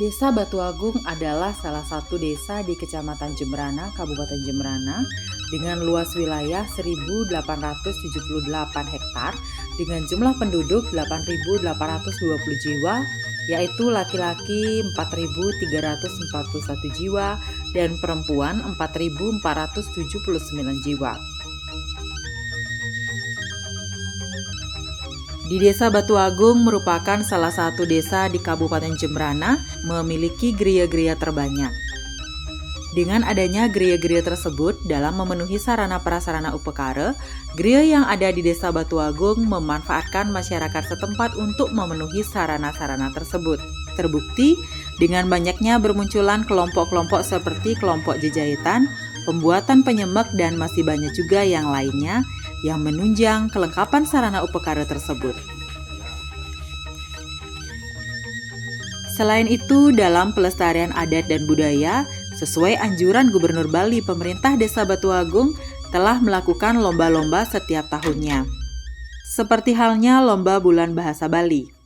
Desa Batuagung adalah salah satu desa di Kecamatan Jembrana, Kabupaten Jembrana, dengan luas wilayah 1.878 hektar dengan jumlah penduduk 8.820 jiwa, yaitu laki-laki 4.341 jiwa dan perempuan 4.479 jiwa. Di Desa Batuagung merupakan salah satu desa di Kabupaten Jembrana memiliki geria-geria terbanyak. Dengan adanya geria-geria tersebut dalam memenuhi sarana prasarana upekara, geria yang ada di Desa Batuagung memanfaatkan masyarakat setempat untuk memenuhi sarana-sarana tersebut. Terbukti dengan banyaknya bermunculan kelompok-kelompok seperti kelompok jejahitan, pembuatan penyemek, dan masih banyak juga yang lainnya yang menunjang kelengkapan sarana upekara tersebut. Selain itu, dalam pelestarian adat dan budaya, sesuai anjuran Gubernur Bali, pemerintah Desa Batuagung telah melakukan lomba-lomba setiap tahunnya. Seperti halnya Lomba Bulan Bahasa Bali.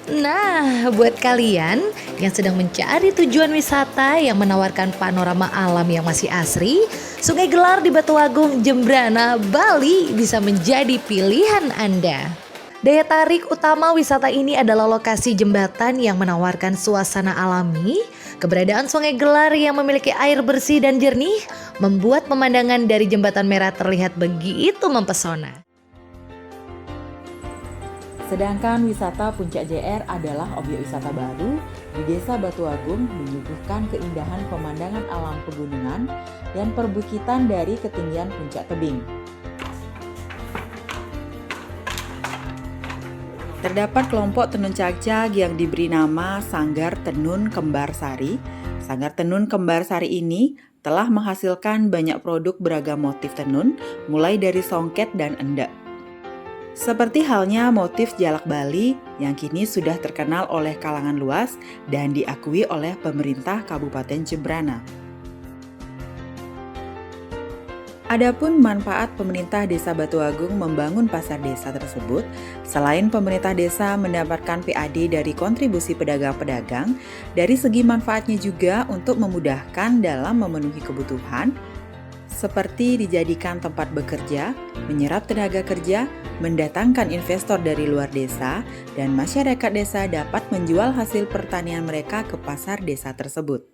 Nah, buat kalian yang sedang mencari tujuan wisata yang menawarkan panorama alam yang masih asri, Sungai Gelar di Batuagung, Jembrana, Bali bisa menjadi pilihan Anda. Daya tarik utama wisata ini adalah lokasi jembatan yang menawarkan suasana alami. Keberadaan Sungai Gelar yang memiliki air bersih dan jernih membuat pemandangan dari Jembatan Merah terlihat begitu mempesona. Sedangkan wisata Puncak JR adalah objek wisata baru di Desa Batuagung, menyuguhkan keindahan pemandangan alam pegunungan dan perbukitan dari ketinggian puncak tebing. Terdapat kelompok tenun cagcag yang diberi nama Sanggar Tenun Kembar Sari. Sanggar Tenun Kembar Sari ini telah menghasilkan banyak produk beragam motif tenun, mulai dari songket dan endek. Seperti halnya motif jalak Bali yang kini sudah terkenal oleh kalangan luas dan diakui oleh pemerintah Kabupaten Jembrana. Adapun manfaat pemerintah Desa Batuagung membangun pasar desa tersebut, selain pemerintah desa mendapatkan PAD dari kontribusi pedagang-pedagang, dari segi manfaatnya juga untuk memudahkan dalam memenuhi kebutuhan, seperti dijadikan tempat bekerja, menyerap tenaga kerja, mendatangkan investor dari luar desa, dan masyarakat desa dapat menjual hasil pertanian mereka ke pasar desa tersebut.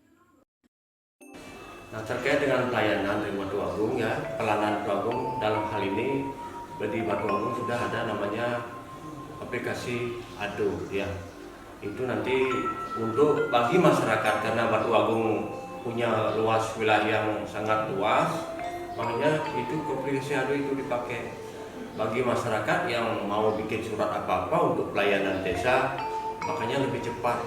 Nah, terkait dengan pelayanan dari Batuagung, ya, pelayanan Batuagung dalam hal ini di Batuagung sudah ada namanya aplikasi ADO, ya. Itu nanti untuk bagi masyarakat, karena Batuagung punya luas wilayah yang sangat luas, makanya itu aplikasi ADO itu dipakai bagi masyarakat yang mau bikin surat apa-apa untuk pelayanan desa, makanya lebih cepat.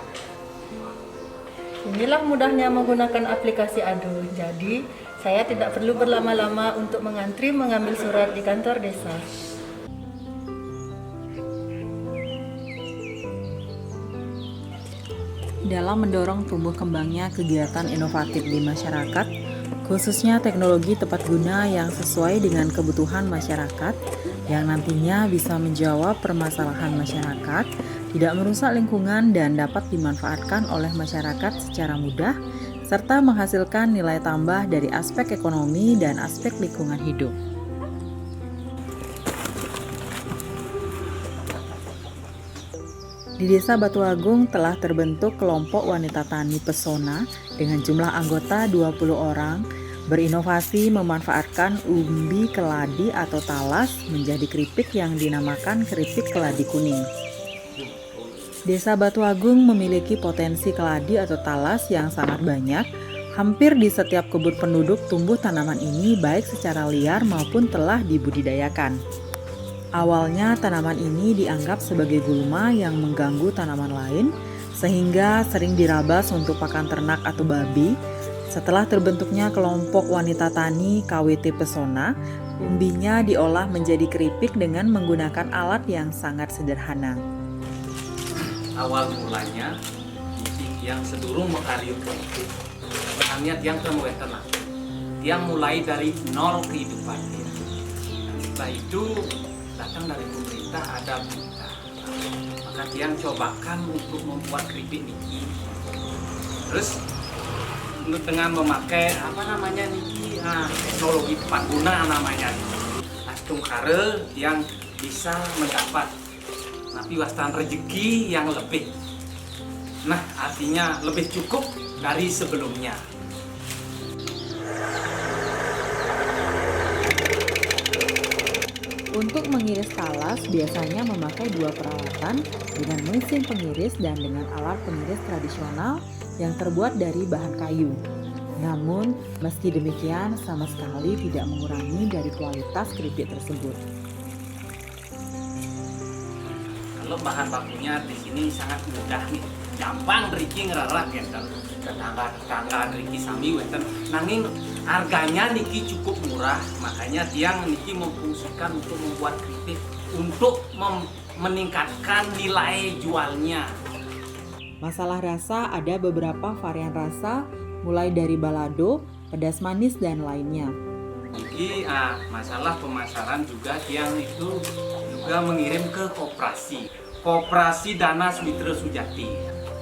Inilah mudahnya menggunakan aplikasi ADO. Jadi, saya tidak perlu berlama-lama untuk mengantri mengambil surat di kantor desa. Dalam mendorong tumbuh kembangnya kegiatan inovatif di masyarakat, khususnya teknologi tepat guna yang sesuai dengan kebutuhan masyarakat, yang nantinya bisa menjawab permasalahan masyarakat, tidak merusak lingkungan dan dapat dimanfaatkan oleh masyarakat secara mudah, serta menghasilkan nilai tambah dari aspek ekonomi dan aspek lingkungan hidup. Di Desa Batuagung telah terbentuk kelompok wanita tani pesona dengan jumlah anggota 20 orang, berinovasi memanfaatkan umbi keladi atau talas menjadi keripik yang dinamakan keripik keladi kuning. Desa Batuagung memiliki potensi keladi atau talas yang sangat banyak. Hampir di setiap kebun penduduk tumbuh tanaman ini baik secara liar maupun telah dibudidayakan. Awalnya tanaman ini dianggap sebagai gulma yang mengganggu tanaman lain, sehingga sering dirabas untuk pakan ternak atau babi. Setelah terbentuknya kelompok wanita tani KWT Pesona, umbinya diolah menjadi keripik dengan menggunakan alat yang sangat sederhana. Awal mulanya yang sedurung menghariut itu hanya tiang mulai tenang, tiang mulai dari nol kehidupan dia. Setelah itu datang dari pemerintah ada berita maka tiang cobakan untuk membuat keripik niki. Terus dengan memakai niki teknologi tepat guna namanya. Langsung kare yang bisa mendapat wastan rezeki yang lebih. Nah, artinya lebih cukup dari sebelumnya. Untuk mengiris talas biasanya memakai dua peralatan dengan mesin pengiris dan dengan alat pengiris tradisional yang terbuat dari bahan kayu. Namun, meski demikian sama sekali tidak mengurangi dari kualitas keripik tersebut. Kalau bahan bakunya di sini sangat mudah nih, gampang Riki ngerarak ya kan. Tetangga Riki sami wenten. Nanging harganya niki cukup murah, makanya tiang niki memfungsikan untuk membuat keripik untuk meningkatkan nilai jualnya. Masalah rasa ada beberapa varian rasa mulai dari balado, pedas manis dan lainnya. Jadi masalah pemasaran juga tiang itu juga mengirim ke koperasi Dana Switra Sujati.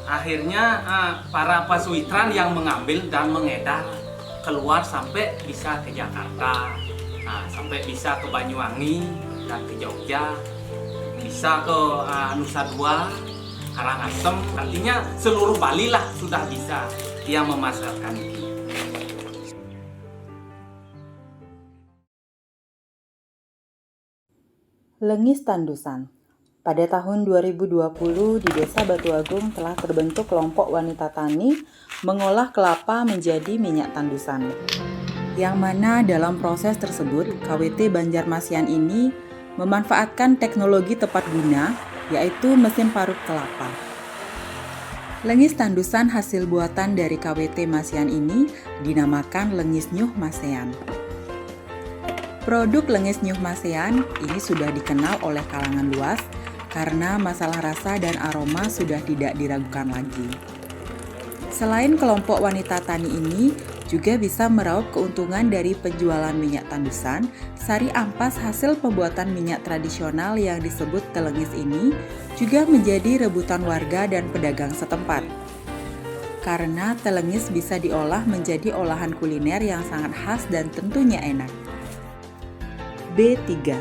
Akhirnya para pasuitran yang mengambil dan mengedar keluar sampai bisa ke Jakarta, sampai bisa ke Banyuwangi dan ke Jogja, bisa ke Nusa Dua, Karangasem, artinya seluruh Bali lah sudah bisa yang memasarkan ini. Lengis Tandusan. Pada tahun 2020 di Desa Batuagung telah terbentuk kelompok wanita tani mengolah kelapa menjadi minyak tandusan. Yang mana dalam proses tersebut KWT Banjarmasian ini memanfaatkan teknologi tepat guna yaitu mesin parut kelapa. Lengis tandusan hasil buatan dari KWT Masian ini dinamakan Lengis Nyuh Masean. Produk Lengis Nyuh Masean ini sudah dikenal oleh kalangan luas karena masalah rasa dan aroma sudah tidak diragukan lagi. Selain kelompok wanita tani ini juga bisa meraup keuntungan dari penjualan minyak tandusan, sari ampas hasil pembuatan minyak tradisional yang disebut telengis ini juga menjadi rebutan warga dan pedagang setempat. Karena telengis bisa diolah menjadi olahan kuliner yang sangat khas dan tentunya enak. B3.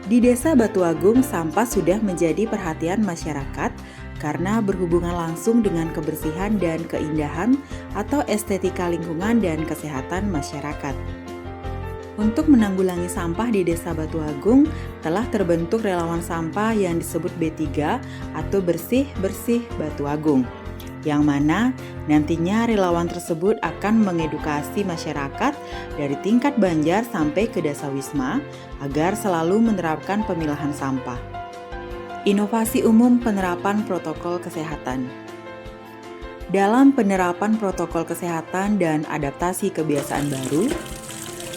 Di Desa Batuagung, sampah sudah menjadi perhatian masyarakat karena berhubungan langsung dengan kebersihan dan keindahan atau estetika lingkungan dan kesehatan masyarakat. Untuk menanggulangi sampah di Desa Batuagung, telah terbentuk relawan sampah yang disebut B3 atau Bersih Bersih Batuagung, yang mana nantinya relawan tersebut akan mengedukasi masyarakat dari tingkat Banjar sampai ke Dasawisma agar selalu menerapkan pemilahan sampah. Inovasi umum penerapan protokol kesehatan. Dalam penerapan protokol kesehatan dan adaptasi kebiasaan baru,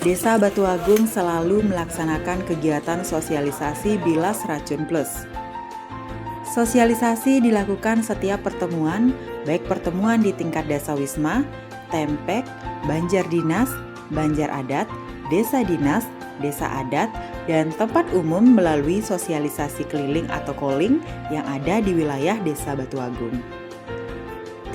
Desa Batuagung selalu melaksanakan kegiatan sosialisasi Bilas Racun Plus. Sosialisasi dilakukan setiap pertemuan, baik pertemuan di tingkat Dasawisma, Tempek, Banjar Dinas, Banjar Adat, Desa Dinas, Desa Adat, dan tempat umum melalui sosialisasi keliling atau calling yang ada di wilayah Desa Batuagung.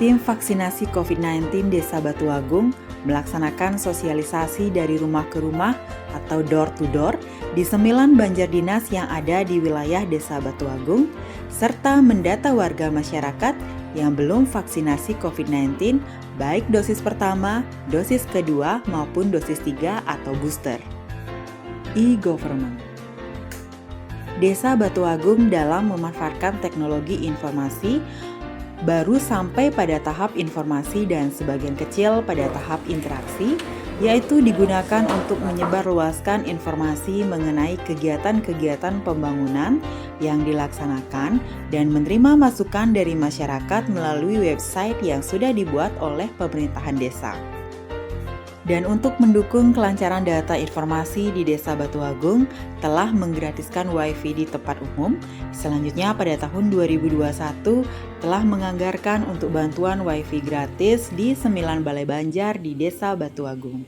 Tim vaksinasi COVID-19 Desa Batuagung melaksanakan sosialisasi dari rumah ke rumah atau door to door di 9 Banjar Dinas yang ada di wilayah Desa Batuagung, serta mendata warga masyarakat yang belum vaksinasi COVID-19 baik dosis pertama, dosis kedua maupun dosis 3 atau booster. E-Government. Desa Batuagung dalam memanfaatkan teknologi informasi baru sampai pada tahap informasi dan sebagian kecil pada tahap interaksi, yaitu digunakan untuk menyebarluaskan informasi mengenai kegiatan-kegiatan pembangunan yang dilaksanakan dan menerima masukan dari masyarakat melalui website yang sudah dibuat oleh pemerintahan desa. Dan untuk mendukung kelancaran data informasi di Desa Batuagung telah menggratiskan WiFi di tempat umum. Selanjutnya pada tahun 2021 telah menganggarkan untuk bantuan WiFi gratis di 9 balai banjar di Desa Batuagung.